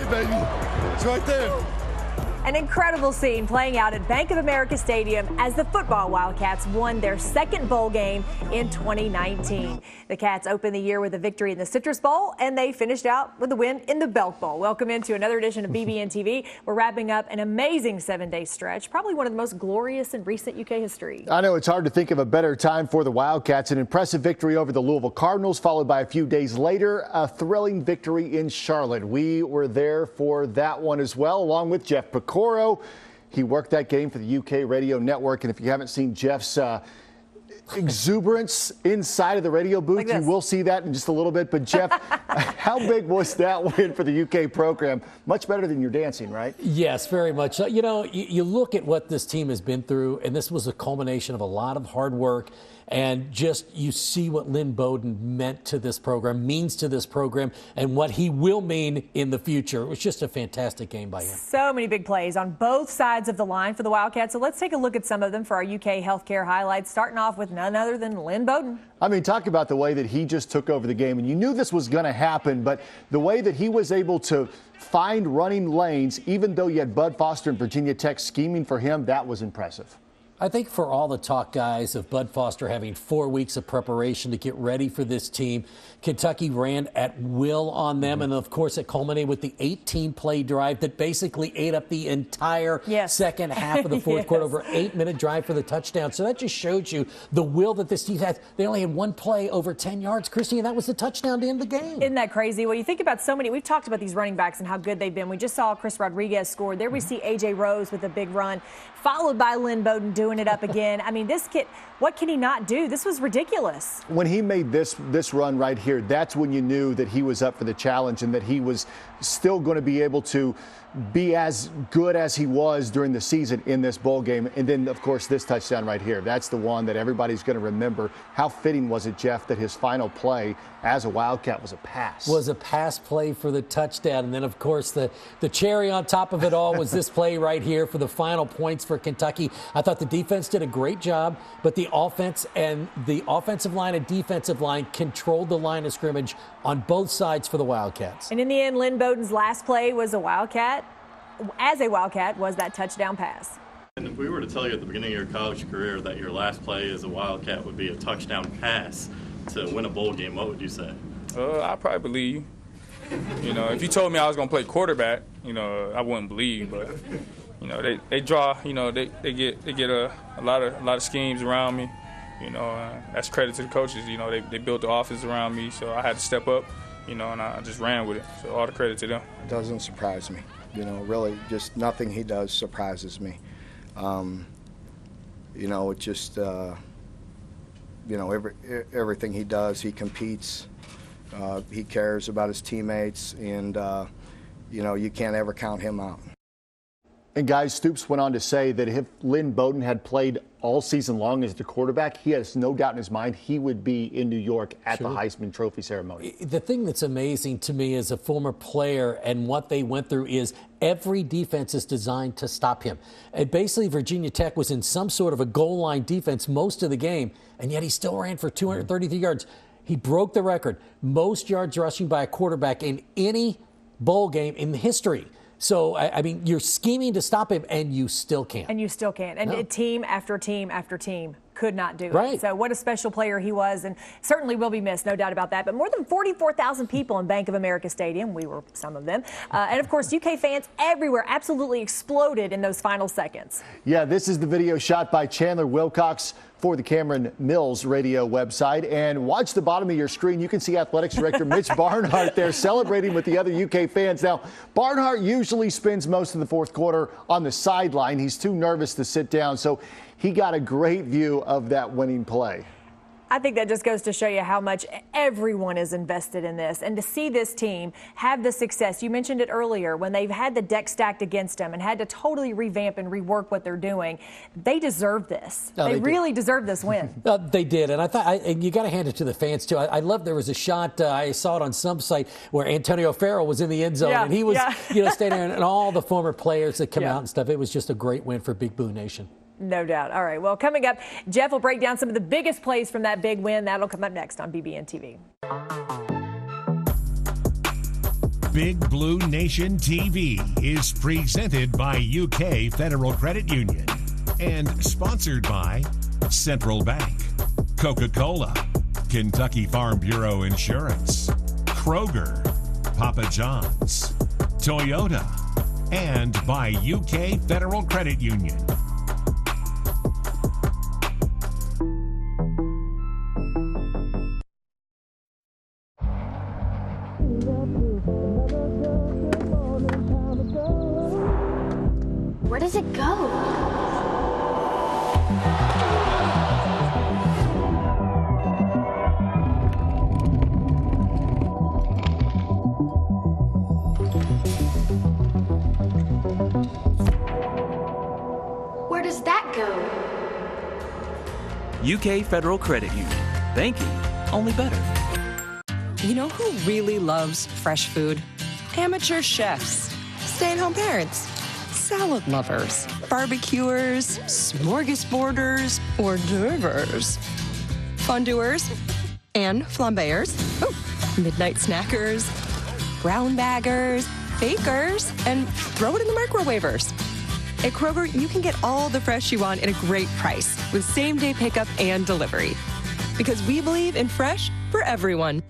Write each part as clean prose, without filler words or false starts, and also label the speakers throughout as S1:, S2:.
S1: day, baby. It's right there.
S2: An incredible scene playing out at Bank of America Stadium as the football Wildcats won their second bowl game in 2019. The Cats opened the year with a victory in the Citrus Bowl, and they finished out with a win in the Belk Bowl. Welcome into another edition of BBNTV. We're wrapping up an amazing 7-day stretch, probably one of the most glorious in recent UK history.
S3: I know it's hard to think of a better time for the Wildcats. An impressive victory over the Louisville Cardinals, followed by a few days later, a thrilling victory in Charlotte. We were there for that one as well, along with Jeff Picoro. He worked that game for the UK radio network, and if you haven't seen Jeff's exuberance inside of the radio booth, you will see that in just a little bit. But Jeff, how big was that win for the UK program? Much better than your dancing, right?
S4: Yes, very much. You know, you look at what this team has been through, and this was a culmination of a lot of hard work. And just you see what Lynn Bowden meant to this program, means to this program, and what he will mean in the future. It was just a fantastic game by him.
S2: So many big plays on both sides of the line for the Wildcats. So let's take a look at some of them for our UK healthcare highlights, starting off with none other than Lynn Bowden.
S3: I mean, talk about the way that he just took over the game. And you knew this was going to happen, but the way that he was able to find running lanes, even though you had Bud Foster and Virginia Tech scheming for him, that was impressive.
S4: I think for all the talk, guys, of Bud Foster having 4 weeks of preparation to get ready for this team, Kentucky ran at will on them. And, of course, it culminated with the 18-play drive that basically ate up the entire second half of the fourth quarter, over 8-minute drive for the touchdown. So that just showed you the will that this team has. They only had one play over 10 yards, Christy, and that was the touchdown to end the game.
S2: Isn't that crazy? Well, you think about so many. We've talked about these running backs and how good they've been. We just saw Chris Rodriguez score. There we see A.J. Rose with a big run, followed by Lynn Bowden doing it up again. I mean, this kid, what can he not do? This was ridiculous.
S3: When he made this run right here, that's when you knew that he was up for the challenge and that he was still going to be able to be as good as he was during the season in this bowl game. And then, of course, this touchdown right here. That's the one that everybody's going to remember. How fitting was it, Jeff, that his final play as a Wildcat was a pass?
S4: Was a pass play for the touchdown. And then, of course, the cherry on top of it all was this play right here for the final points for Kentucky. I thought the defense did a great job, but the offense and the offensive line and defensive line controlled the line of scrimmage on both sides for the Wildcats.
S2: And in the end, Lynn Bowden's last play was a Wildcat. As a Wildcat, was that touchdown pass.
S5: And if we were to tell you at the beginning of your college career that your last play as a Wildcat would be a touchdown pass to win a bowl game, what would you say?
S6: I'd probably believe you. You know, if you told me I was going to play quarterback, you know, I wouldn't believe. But, you know, they draw, you know, they get a lot of schemes around me. You know, that's credit to the coaches. You know, they built the offense around me, so I had to step up, you know, and I just ran with it. So all the credit to them.
S7: It doesn't surprise me. You know, really, just nothing he does surprises me. You know, it just, you know, everything he does, he competes. He cares about his teammates, and, you know, you can't ever count him out.
S3: And, guys, Stoops went on to say that if Lynn Bowden had played all season long as the quarterback, he has no doubt in his mind he would be in New York at the Heisman Trophy ceremony.
S4: The thing that's amazing to me as a former player and what they went through is every defense is designed to stop him. And basically, Virginia Tech was in some sort of a goal line defense most of the game, and yet he still ran for 233 yards. He broke the record, most yards rushing by a quarterback in any bowl game in history. So, I mean, you're scheming to stop him, and you still can't.
S2: And you still can't. And team after team after team could not do it. So what a special player he was, and certainly will be missed, no doubt about that. But more than 44,000 people in Bank of America Stadium, we were some of them, and of course UK fans everywhere absolutely exploded in those final seconds.
S3: Yeah, this is the video shot by Chandler Wilcox for the Cameron Mills radio website. And watch the bottom of your screen. You can see Athletics Director Mitch Barnhart there celebrating with the other UK fans. Now, Barnhart usually spends most of the fourth quarter on the sideline. He's too nervous to sit down, so he got a great view of that winning play.
S2: I think that just goes to show you how much everyone is invested in this. And to see this team have the success, you mentioned it earlier, when they've had the deck stacked against them and had to totally revamp and rework what they're doing, they deserve this. They really deserve this win.
S4: They did, and I thought and you got to hand it to the fans, too. I love there was a shot, I saw it on some site, where Antonio Farrell was in the end zone, and he was standing there, and all the former players that come out and stuff. It was just a great win for Big Blue Nation.
S2: No doubt. All right. Well, coming up, Jeff will break down some of the biggest plays from that big win. That'll come up next on BBNTV.
S8: Big Blue Nation TV is presented by UK Federal Credit Union and sponsored by Central Bank, Coca-Cola, Kentucky Farm Bureau Insurance, Kroger, Papa John's, Toyota, and by UK Federal Credit Union.
S9: Where does it go? Where does that go?
S10: UK Federal Credit Union. Banking, only better.
S11: You know who really loves fresh food? Amateur chefs, stay-at-home parents, salad lovers, barbecuers, smorgasborders, hors d'oeuvres, fondue-ers, and flambéers, midnight snackers, brown baggers, bakers, and throw it in the microwavers. At Kroger, you can get all the fresh you want at a great price with same-day pickup and delivery. Because we believe in fresh for everyone.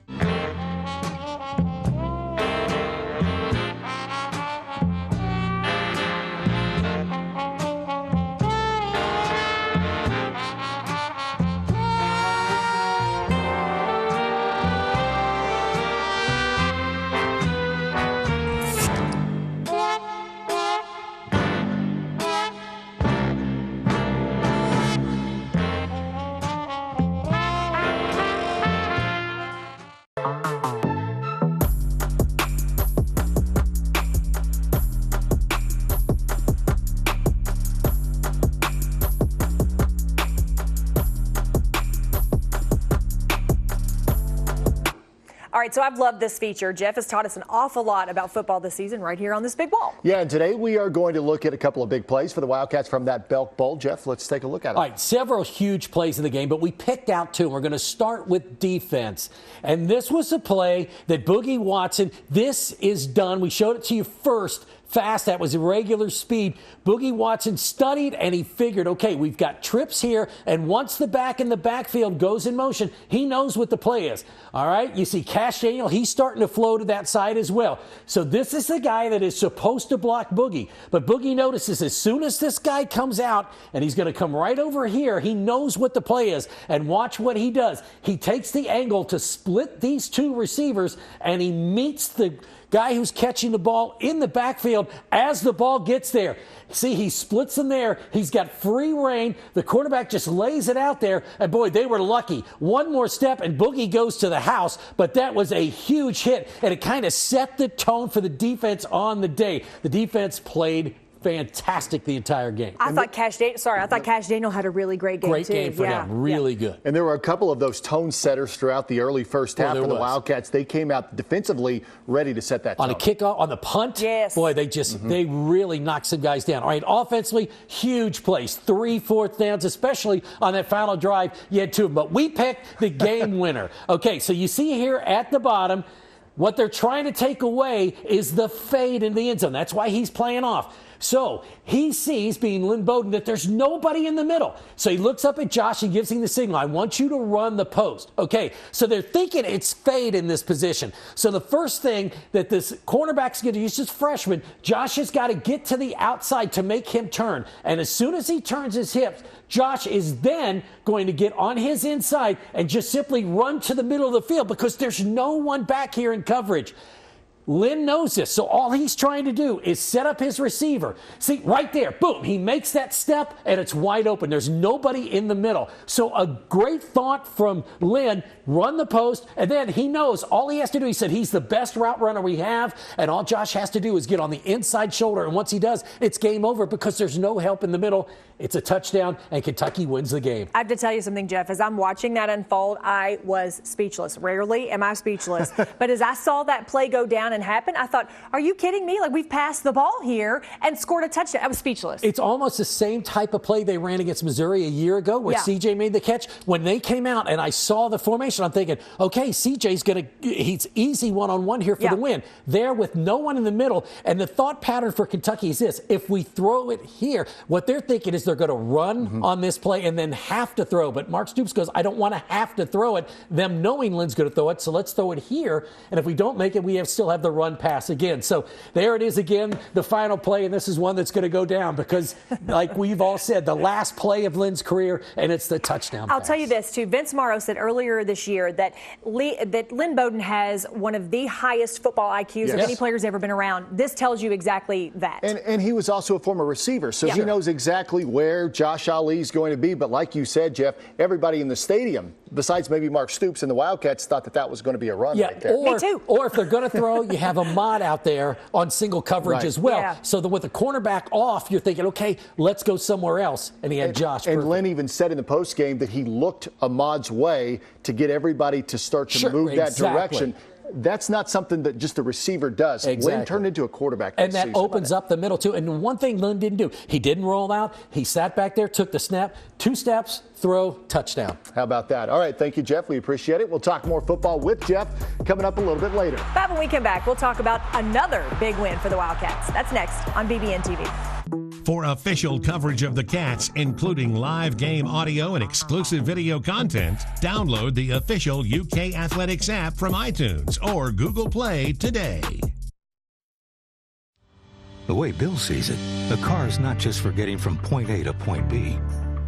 S2: All right, so I've loved this feature. Jeff has taught us an awful lot about football this season right here on this big ball.
S3: Yeah, and today we are going to look at a couple of big plays for the Wildcats from that Belk Bowl. Jeff, let's take a look at it.
S4: All right, several huge plays in the game, but we picked out two. We're going to start with defense. And this was a play that Boogie Watson, this is done. We showed it to you first. Fast, that was irregular speed. Boogie Watson studied and he figured, okay, we've got trips here, and once the back in the backfield goes in motion, he knows what the play is. All right, you see Cash Daniel, he's starting to flow to that side as well. So this is the guy that is supposed to block Boogie. But Boogie notices as soon as this guy comes out, and he's going to come right over here, he knows what the play is. And watch what he does. He takes the angle to split these two receivers, and he meets the guy who's catching the ball in the backfield as the ball gets there. See, he splits them there. He's got free reign. The quarterback just lays it out there. And, boy, they were lucky. One more step, and Boogie goes to the house. But that was a huge hit, and it kind of set the tone for the defense on the day. The defense played fantastic the entire game.
S2: I thought Cash Daniel had a really great game,
S4: Great
S2: too.
S4: game for him. Really good.
S3: And there were a couple of those tone setters throughout the early first half for the Wildcats. They came out defensively ready to set that tone.
S4: On a kickoff, on the punt,
S2: yes.
S4: Boy, they just they really knocked some guys down. All right, offensively, huge plays, 3 4th downs, especially on that final drive. You had two, but we picked the game winner. Okay, so you see here at the bottom, what they're trying to take away is the fade in the end zone. That's why he's playing off. So he sees, being Lynn Bowden, that there's nobody in the middle. So he looks up at Josh and gives him the signal. I want you to run the post. Okay, so they're thinking it's fade in this position. So the first thing that this cornerback's going to use, this freshman, Josh has got to get to the outside to make him turn. And as soon as he turns his hips, Josh is then going to get on his inside and just simply run to the middle of the field because there's no one back here in coverage. Lynn knows this, so all he's trying to do is set up his receiver. See, right there, boom, he makes that step, and it's wide open. There's nobody in the middle. So a great thought from Lynn, run the post, and then he knows all he has to do, he said he's the best route runner we have, and all Josh has to do is get on the inside shoulder, and once he does, it's game over because there's no help in the middle. It's a touchdown, and Kentucky wins the game.
S2: I have to tell you something, Jeff. As I'm watching that unfold, I was speechless. Rarely am I speechless. But as I saw that play go down touchdown and happened, I thought, are you kidding me? Like, we've passed the ball here and scored a touchdown. I was speechless.
S4: It's almost the same type of play they ran against Missouri a year ago where CJ made the catch. When they came out and I saw the formation, I'm thinking, okay, CJ's he's easy one-on-one here for the win. There with no one in the middle. And the thought pattern for Kentucky is this: if we throw it here, what they're thinking is they're going to run on this play and then have to throw. But Mark Stoops goes, I don't want to have to throw it, them knowing Lynn's going to throw it, so let's throw it here. And if we don't make it, we still have the run pass again. So there it is again, the final play, and this is one that's going to go down because, like we've all said, the last play of Lynn's career, and it's the touchdown
S2: I'll
S4: pass.
S2: tell you this, too. Vince Morrow said earlier this year that Lynn Bowden has one of the highest football IQs of any player's ever been around. This tells you exactly that.
S3: And he was also a former receiver, so he knows exactly where Josh Ali's going to be. But like you said, Jeff, everybody in the stadium, besides maybe Mark Stoops and the Wildcats, thought that was going to be a run right there.
S2: Me too.
S4: Or if they're going to throw, you have Ahmad out there on single coverage as well. So that with the cornerback off, you're thinking, okay, let's go somewhere else. And he had Josh.
S3: And Lynn even said in the postgame that he looked Ahmad's way to get everybody to start to move that direction. That's not something that just a receiver does. Lynn turned into a quarterback.
S4: And that opens up the middle, too. And one thing Lynn didn't do, he didn't roll out. He sat back there, took the snap, 2 steps, throw, touchdown.
S3: How about that? All right, thank you, Jeff. We appreciate it. We'll talk more football with Jeff coming up a little bit later.
S2: But when we come back, we'll talk about another big win for the Wildcats. That's next on BBNTV.
S8: For official coverage of the Cats, including live game audio and exclusive video content, download the official UK Athletics app from iTunes or Google Play today.
S12: The way Bill sees it, a car is not just for getting from point A to point B.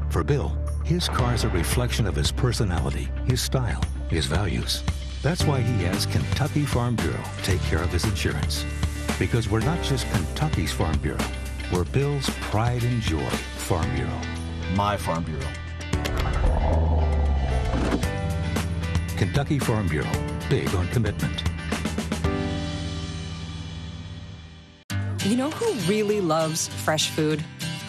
S12: For Bill, his car is a reflection of his personality, his style, his values. That's why he has Kentucky Farm Bureau take care of his insurance. Because we're not just Kentucky's Farm Bureau. We're Bill's pride and joy, Farm Bureau.
S13: My Farm Bureau.
S12: Kentucky Farm Bureau, big on commitment.
S11: You know who really loves fresh food?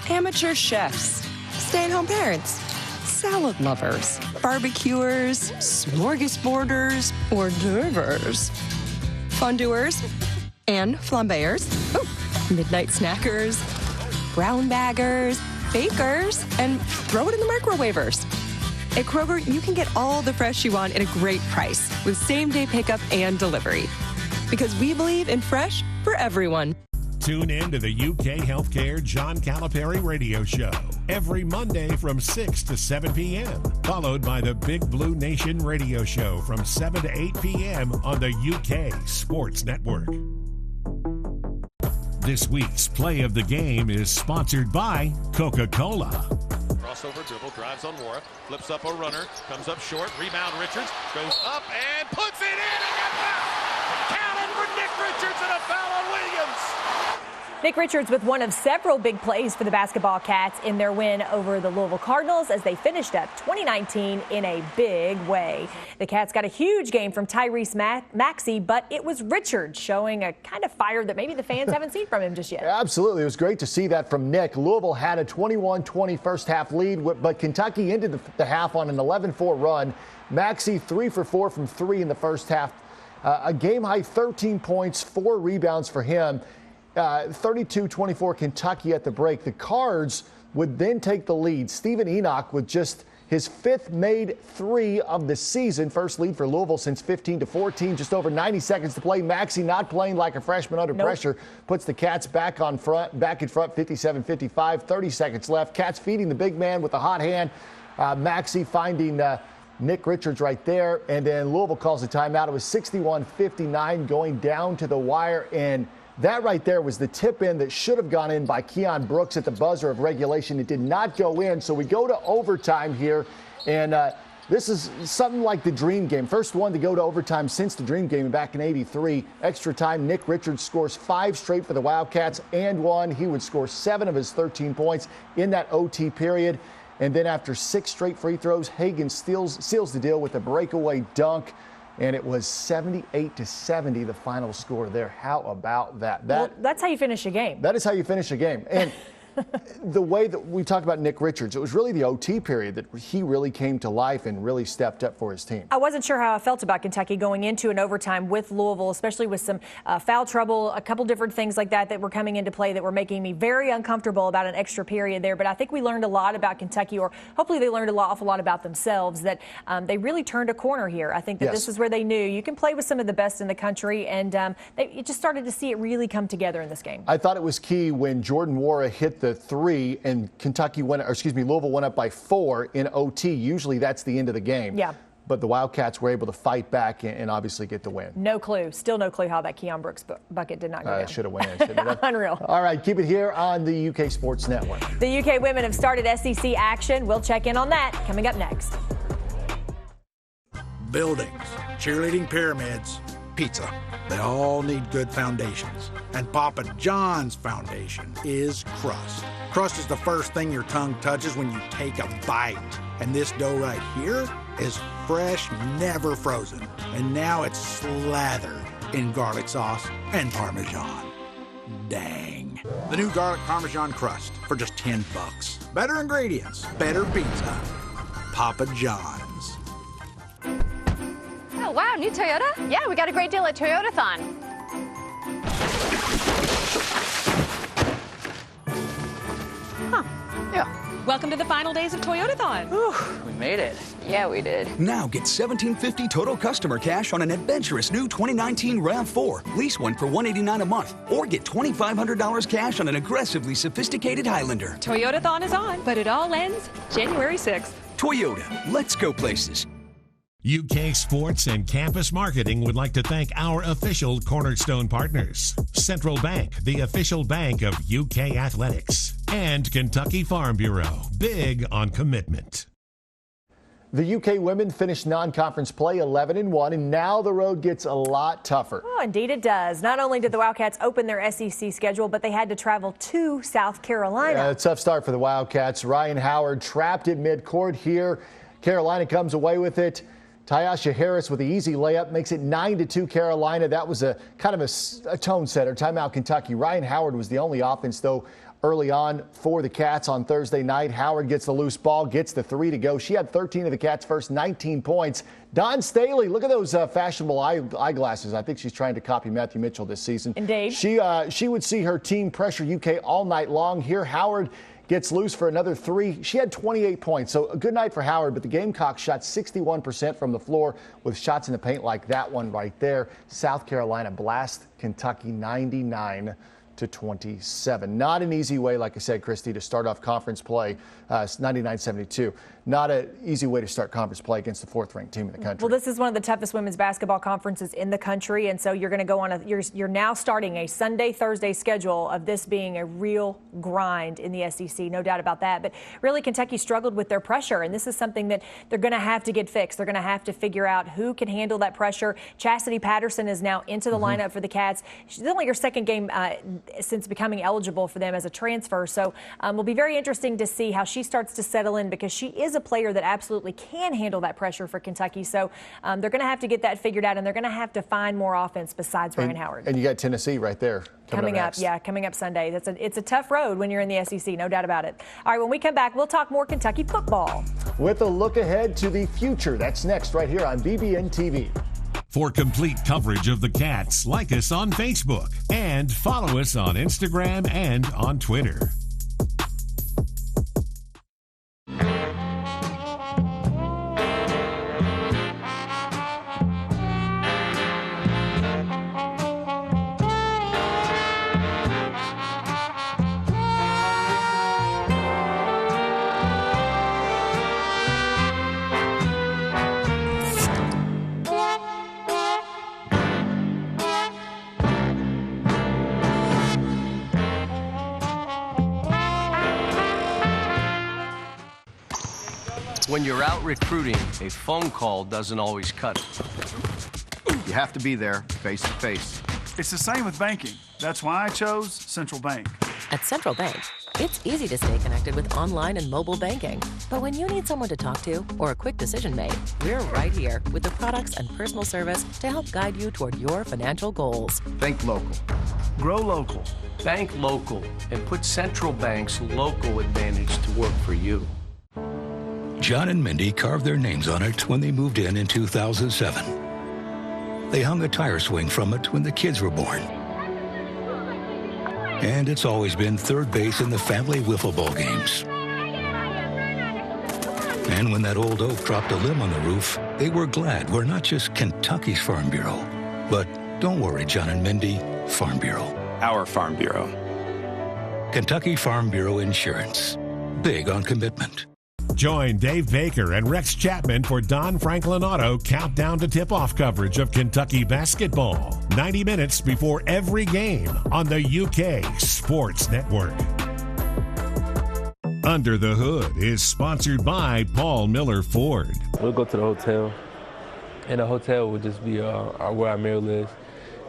S11: Amateur chefs, stay-at-home parents, salad lovers, barbecuers, smorgasborders, hors d'oeuvres, fondue-ers, and flambéers. Midnight snackers, brown baggers, bakers, and throw it in the microwavers. At Kroger, you can get all the fresh you want at a great price with same-day pickup and delivery. Because we believe in fresh for everyone.
S8: Tune in to the UK Healthcare John Calipari radio show every Monday from 6 to 7 p.m., followed by the Big Blue Nation radio show from 7 to 8 p.m. on the UK Sports Network. This week's play of the game is sponsored by Coca-Cola.
S14: Crossover dribble, drives on Wara, flips up a runner, comes up short, rebound Richards, goes up and puts it in and got fouled. Counted for Nick Richards and a foul on Williams.
S2: Nick Richards with one of several big plays for the basketball Cats in their win over the Louisville Cardinals as they finished up 2019 in a big way. The Cats got a huge game from Tyrese Maxey, but it was Richards showing a kind of fire that maybe the fans haven't seen from him just yet.
S3: Absolutely. It was great to see that from Nick. Louisville had a 21-20 first half lead, but Kentucky ended the half on an 11-4 run. Maxey 3 for 4 from 3 in the first half. A game-high 13 points, 4 rebounds for him. 32-24 Kentucky at the break. The Cards would then take the lead. Stephen Enoch with just his 5th made 3 of the season. First lead for Louisville since 15-14. Just over 90 seconds to play. Maxey not playing like a freshman under pressure. Puts the Cats back in front, 57-55. 30 seconds left. Cats feeding the big man with a hot hand. Maxey finding Nick Richards right there. And then Louisville calls a timeout. It was 61-59 going down to the wire. And that right there was the tip in that should have gone in by Keon Brooks at the buzzer of regulation. It did not go in. So we go to overtime here. And this is something like the dream game. First one to go to overtime since the dream game back in '83. Extra time, Nick Richards scores 5 straight for the Wildcats and 1. He would score 7 of his 13 points in that OT period. And then after 6 straight free throws, Hagan seals the deal with a breakaway dunk. And it was 78-70, the final score there. How about that?
S2: Well, that's how you finish a game.
S3: That is how you finish a game. And the way that we talked about Nick Richards, it was really the OT period that he really came to life and really stepped up for his team.
S2: I wasn't sure how I felt about Kentucky going into an overtime with Louisville, especially with some foul trouble, a couple different things like that were coming into play that were making me very uncomfortable about an extra period there. But I think we learned a lot about Kentucky, or hopefully they learned an awful lot about themselves, that they really turned a corner here. I think that this is where they knew you can play with some of the best in the country, and you just started to see it really come together in this game.
S3: I thought it was key when Jordan Nwora hit the 3 and Louisville went up by 4 in OT. Usually that's the end of the game.
S2: Yeah.
S3: But the Wildcats were able to fight back and obviously get the win.
S2: No clue. Still no clue how that Keon Brooks bucket did not go down.
S3: Should have went in, shouldn't it?
S2: Unreal.
S3: All right, keep it here on the UK Sports Network.
S2: The UK women have started SEC action. We'll check in on that coming up next.
S13: Buildings, cheerleading pyramids, pizza. They all need good foundations. And Papa John's foundation is crust. Crust is the first thing your tongue touches when you take a bite. And this dough right here is fresh, never frozen. And now it's slathered in garlic sauce and Parmesan. Dang. The new garlic Parmesan crust for just $10. Better ingredients, better pizza. Papa John's.
S15: Oh, wow, new Toyota? Yeah, we got a great deal at Toyotathon.
S16: Huh. Yeah. Welcome to the final days of Toyotathon.
S17: We made it.
S15: Yeah, we did.
S18: Now get $1,750 total customer cash on an adventurous new 2019 RAV4. Lease one for $189 a month. Or get $2,500 cash on an aggressively sophisticated Highlander.
S16: Toyotathon is on, but it all ends January 6th.
S18: Toyota, let's go places.
S8: UK Sports and Campus Marketing would like to thank our official Cornerstone partners. Central Bank, the official bank of UK Athletics. And Kentucky Farm Bureau, big on commitment.
S3: The UK women finished non-conference play 11-1, and now the road gets a lot tougher.
S2: Oh, indeed it does. Not only did the Wildcats open their SEC schedule, but they had to travel to South Carolina.
S3: A tough start for the Wildcats. Ryan Howard trapped at midcourt here. Carolina comes away with it. Tyasha Harris with the easy layup makes it 9-2 Carolina. That was a kind of a tone setter. Timeout Kentucky. Ryan Howard was the only offense, though, early on for the Cats on Thursday night. Howard gets the loose ball, gets the 3 to go. She had 13 of the Cats' first 19 points. Dawn Staley, look at those fashionable eyeglasses. I think she's trying to copy Matthew Mitchell this season.
S2: Indeed.
S3: She would see her team pressure UK all night long. Here, Howard gets loose for another 3. She had 28 points, so a good night for Howard, but the Gamecocks shot 61% from the floor with shots in the paint like that one right there. South Carolina blast Kentucky 99-27. Not an easy way, like I said, Christy, to start off conference play, 99-72. Not an easy way to start conference play against the 4th-ranked team in the country.
S2: Well, this is one of the toughest women's basketball conferences in the country, and so you're going to go on you're now starting a Sunday-Thursday schedule of this being a real grind in the SEC, no doubt about that. But really, Kentucky struggled with their pressure, and this is something that they're going to have to get fixed. They're going to have to figure out who can handle that pressure. Chastity Patterson is now into the lineup for the Cats. She's only her second game since becoming eligible for them as a transfer, so will be very interesting to see how she starts to settle in, because she is a player that absolutely can handle that pressure for Kentucky. So they're going to have to get that figured out, and they're going to have to find more offense besides Ryan Howard.
S3: And you got Tennessee right there coming up.
S2: Yeah, coming up Sunday. It's a tough road when you're in the SEC, no doubt about it. All right, when we come back, we'll talk more Kentucky football.
S3: With a look ahead to the future. That's next right here on BBNTV.
S8: For complete coverage of the Cats, like us on Facebook and follow us on Instagram and on Twitter.
S19: When you're out recruiting, a phone call doesn't always cut it.
S20: You have to be there face to face.
S21: It's the same with banking. That's why I chose Central Bank.
S22: At Central Bank, it's easy to stay connected with online and mobile banking. But when you need someone to talk to or a quick decision made, we're right here with the products and personal service to help guide you toward your financial goals.
S20: Think local.
S21: Grow local.
S19: Bank local and put Central Bank's local advantage to work for you.
S12: John and Mindy carved their names on it when they moved in 2007. They hung a tire swing from it when the kids were born. And it's always been third base in the family wiffle ball games. And when that old oak dropped a limb on the roof, they were glad we're not just Kentucky's Farm Bureau. But don't worry, John and Mindy, Farm Bureau.
S1: Our Farm Bureau.
S12: Kentucky Farm Bureau Insurance. Big on commitment.
S8: Join Dave Baker and Rex Chapman for Don Franklin Auto Countdown to Tip-Off coverage of Kentucky basketball. 90 minutes before every game on the UK Sports Network. Under the Hood is sponsored by Paul Miller Ford.
S17: We'll go to the hotel, and the hotel would just be where our meal is.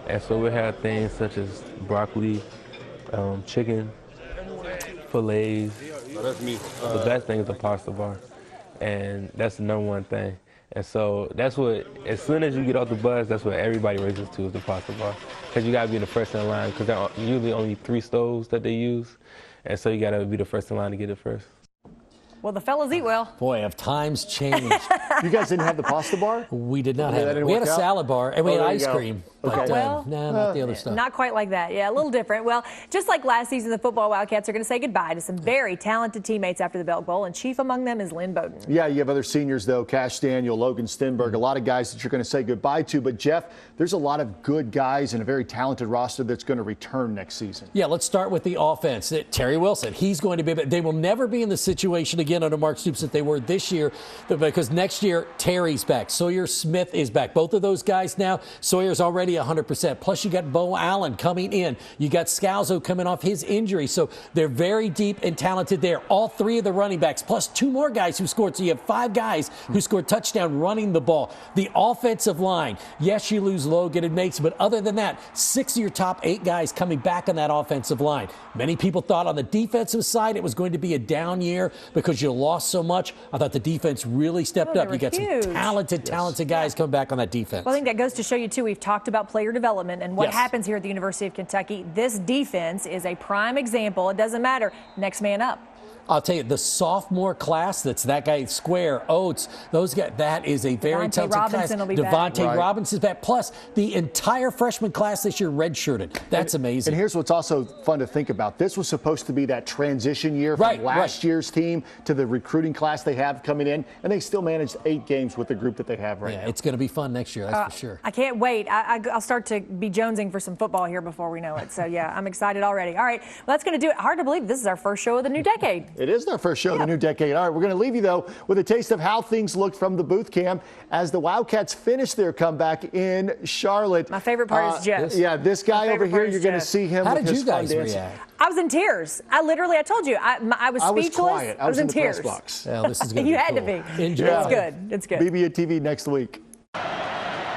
S17: And so we have things such as broccoli, chicken, fillets.
S23: Oh, that's me.
S17: The best thing is the pasta bar, and that's the #1 thing. And so that's what, as soon as you get off the bus, that's what everybody races to, is the pasta bar. Because you got to be the first in line, because there are usually only 3 stoves that they use. And so you got to be the first in line to get it first.
S2: Well, the fellas eat well.
S4: Boy, have times changed.
S3: You guys didn't have the pasta bar?
S4: We did not
S3: Yeah,
S4: have
S3: that
S4: it.
S3: didn't
S4: We had a
S3: work out?
S4: salad bar, and we had
S3: there you
S4: ice
S3: go.
S4: cream.
S3: Okay.
S4: But,
S2: Well,
S4: no, not the other stuff.
S2: Not quite like that. Yeah, a little different. Well, just like last season, the football Wildcats are going to say goodbye to some very talented teammates after the Belk Bowl, and chief among them is Lynn Bowden.
S3: Yeah, you have other seniors, though, Cash Daniel, Logan Stenberg, a lot of guys that you're going to say goodbye to. But, Jeff, there's a lot of good guys and a very talented roster that's going to return next season.
S4: Yeah, let's start with the offense. Terry Wilson, he's going to be, they will never be in the situation again under Mark Stoops that they were this year, because next year, Terry's back. Sawyer Smith is back. Both of those guys now, Sawyer's already 100%. Plus, you got Bo Allen coming in. You got Scalzo coming off his injury. So they're very deep and talented there. All 3 of the running backs, plus 2 more guys who scored. So you have 5 guys who scored touchdown running the ball. The offensive line, yes, you lose Logan and Mates, but other than that, 6 of your top 8 guys coming back on that offensive line. Many people thought on the defensive side it was going to be a down year because you lost so much. I thought the defense really stepped up. You got
S2: huge.
S4: some talented guys coming back on that defense.
S2: Well, I think that goes to show you, too, we've talked about player development and what happens here at the University of Kentucky. This defense is a prime example. It doesn't matter. Next man up.
S4: I'll tell you, the sophomore class, that's that guy Square, Oates, those guys, that is a very talented class.
S2: Robinson will be back.
S4: Devontae Robinson's back. Plus, the entire freshman class this year redshirted. That's amazing.
S3: And here's what's also fun to think about. This was supposed to be that transition year from last year's team to the recruiting class they have coming in, and they still managed 8 games with the group that they have right now.
S4: It's going to be fun next year, that's for sure.
S2: I can't wait. I'll start to be jonesing for some football here before we know it. So, yeah, I'm excited already. All right, well, that's going to do it. Hard to believe this is our first show of the new decade.
S3: It is our first show of the new decade. All right, we're going to leave you, though, with a taste of how things looked from the booth cam as the Wildcats finish their comeback in Charlotte.
S2: My favorite part is Jeff.
S3: Yeah, this guy over here, you're going to see him.
S4: How
S3: with
S4: did
S3: his
S4: you guys
S3: fun dance.
S4: react?
S2: I was in tears. I told you, I was speechless.
S3: Quiet. I was in the
S2: tears.
S3: press box.
S4: Well, this is going to
S2: You
S4: be
S2: had
S4: cool.
S2: to be.
S4: Enjoy.
S2: It's good. It's good.
S3: BBNTV next week.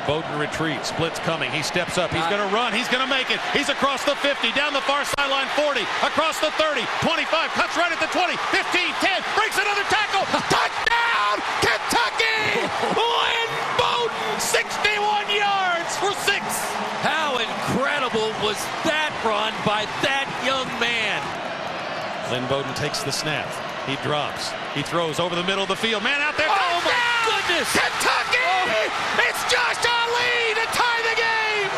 S14: Bowden retreats, splits coming, he steps up, he's going to run, he's going to make it, he's across the 50, down the far sideline 40, across the 30, 25, cuts right at the 20, 15, 10, breaks another tackle, touchdown, Kentucky! Lynn Bowden, 61 yards for 6.
S24: How incredible was that run by that young man?
S14: Lynn Bowden takes the snap, he drops, he throws over the middle of the field, man out there,
S24: Oh my goodness!
S14: Kentucky! It's Josh Ali to tie the game!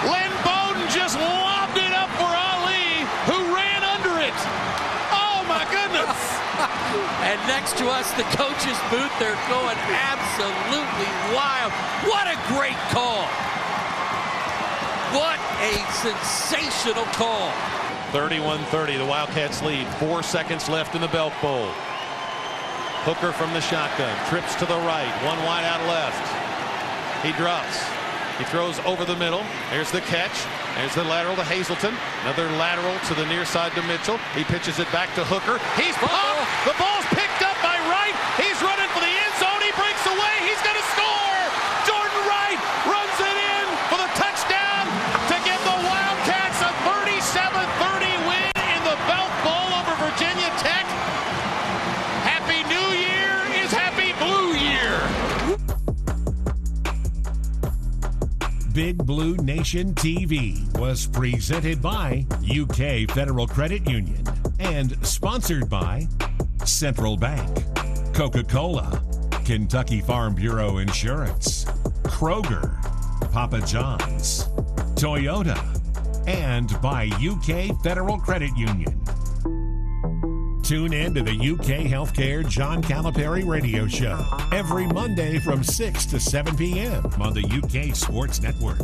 S14: Lynn Bowden just lobbed it up for Ali, who ran under it. Oh my goodness!
S24: And next to us, the coach's booth, they're going absolutely wild. What a great call. What a sensational call.
S14: 31-30, the Wildcats lead. 4 seconds left in the Belk Bowl. Hooker from the shotgun, trips to the right, one wide out left. He drops. He throws over the middle. There's the catch. There's the lateral to Hazelton. Another lateral to the near side to Mitchell. He pitches it back to Hooker. He's popped. The ball's picked up by Wright. He's running for the end zone. He breaks away. He's going to score. Jordan Wright runs it in for the touchdown to give the Wildcats a 37-30 win in the Belk Bowl over Virginia Tech. Happy New Year is Happy Blue Year.
S8: Big Blue Nation TV was presented by UK Federal Credit Union and sponsored by Central Bank, Coca-Cola, Kentucky Farm Bureau Insurance, Kroger, Papa John's, Toyota, and by UK Federal Credit Union. Tune in to the UK Healthcare John Calipari radio show every Monday from 6 to 7 p.m. on the UK Sports Network.